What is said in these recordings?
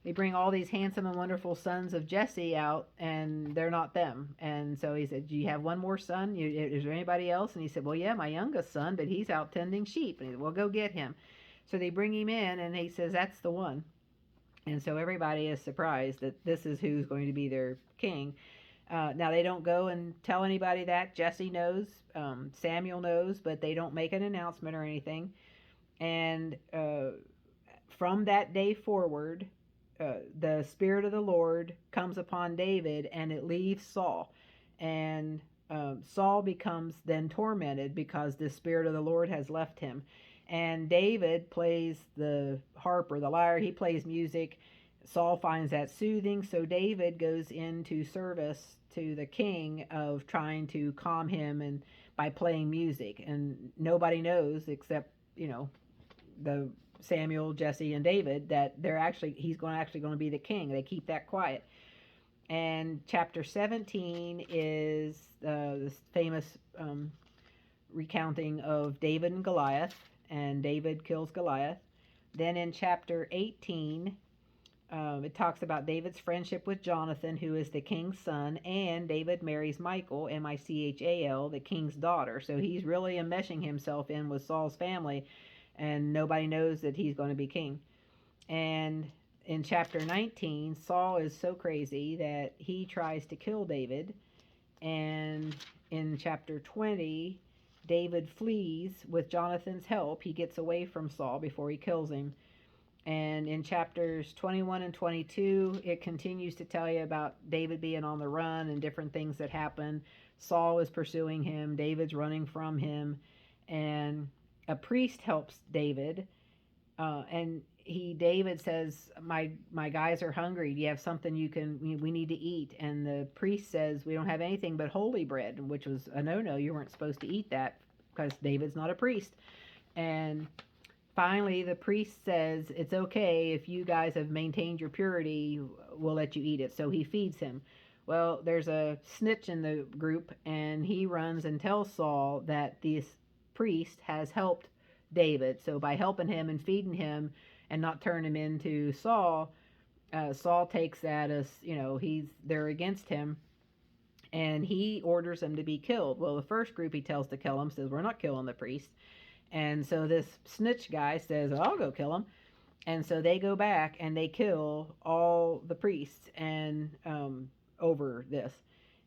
they bring all these handsome and wonderful sons of Jesse out, and they're not them. And so he said, "Do you have one more son? Is there anybody else?" And he said, "Well, yeah, my youngest son, but he's out tending sheep." And he said, "Well, go get him." So they bring him in, and he says, "That's the one." And so everybody is surprised that this is who's going to be their king. Now they don't go and tell anybody that. Jesse knows, Samuel knows, but they don't make an announcement or anything. And from that day forward, the Spirit of the Lord comes upon David, and it leaves Saul. And Saul becomes then tormented because the Spirit of the Lord has left him. And David plays the harp or the lyre, he plays music. Saul finds that soothing, so David goes into service to the king of trying to calm him and by playing music. And nobody knows except, the Samuel, Jesse, and David that he's going to be the king. They keep that quiet. And chapter 17 is this famous recounting of David and Goliath, and David kills Goliath. Then in chapter 18, it talks about David's friendship with Jonathan, who is the king's son, and David marries Michal, Michal, the king's daughter. So he's really enmeshing himself in with Saul's family, and nobody knows that he's going to be king. And in chapter 19, Saul is so crazy that he tries to kill David. And in chapter 20, David flees with Jonathan's help. He gets away from Saul before he kills him. And in chapters 21 and 22, it continues to tell you about David being on the run and different things that happen. Saul is pursuing him, David's running from him, and a priest helps David, and David says, my guys are hungry. Do you have something we need to eat? And the priest says, we don't have anything but holy bread, which was a no. You weren't supposed to eat that because David's not a priest. And finally the priest says, it's okay if you guys have maintained your purity, we'll let you eat it. So he feeds him. Well, there's a snitch in the group, and he runs and tells Saul that this priest has helped David. So by helping him and feeding him and not turn him into Saul, Saul takes that as, they're against him, and he orders them to be killed. Well, the first group he tells to kill him says, we're not killing the priest. And so this snitch guy says, I'll go kill him. And so they go back and they kill all the priests and over this,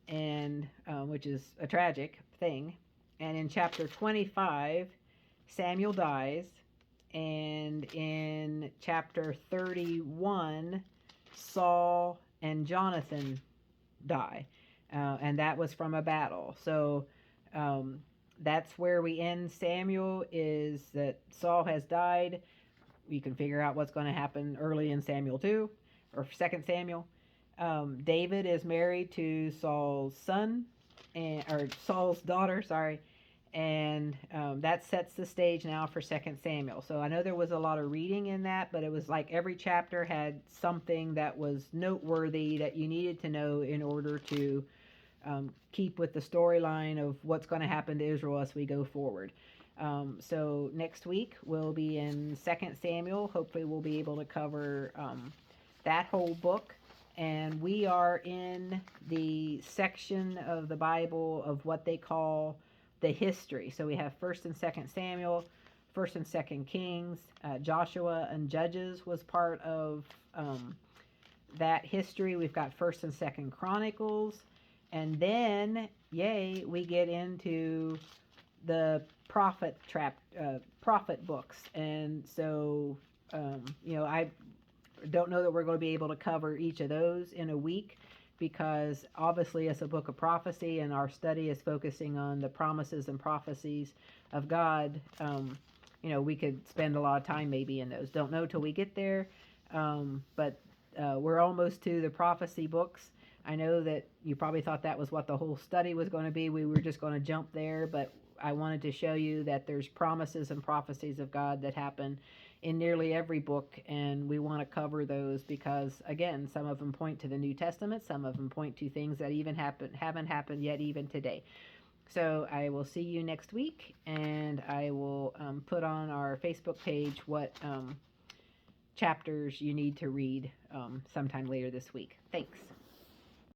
and which is a tragic thing. And in chapter 25, Samuel dies, and in chapter 31, Saul and Jonathan die, and that was from a battle. So that's where we end Samuel, is that Saul has died. You can figure out what's going to happen early in Samuel 2, or 2 Samuel. David is married to Saul's son, or Saul's daughter, sorry, and that sets the stage now for 2 Samuel. So I know there was a lot of reading in that, but it was like every chapter had something that was noteworthy that you needed to know in order to keep with the storyline of what's going to happen to Israel as we go forward. So next week we'll be in 2 Samuel. Hopefully we'll be able to cover that whole book. And we are in the section of the Bible of what they call the history. So we have 1st and 2nd Samuel, 1st and 2nd Kings, Joshua and Judges was part of that history. We've got 1st and 2nd Chronicles, and then we get into the prophet books. And so I don't know that we're going to be able to cover each of those in a week, because obviously it's a book of prophecy and our study is focusing on the promises and prophecies of God. We could spend a lot of time maybe in those. Don't know till we get there, but we're almost to the prophecy books. I know that you probably thought that was what the whole study was going to be. We were just going to jump there, but I wanted to show you that there's promises and prophecies of God that happen in nearly every book, and we want to cover those because, again, some of them point to the New Testament, some of them point to things that even haven't happened yet even today. So I will see you next week, and I will put on our Facebook page what chapters you need to read sometime later this week. Thanks.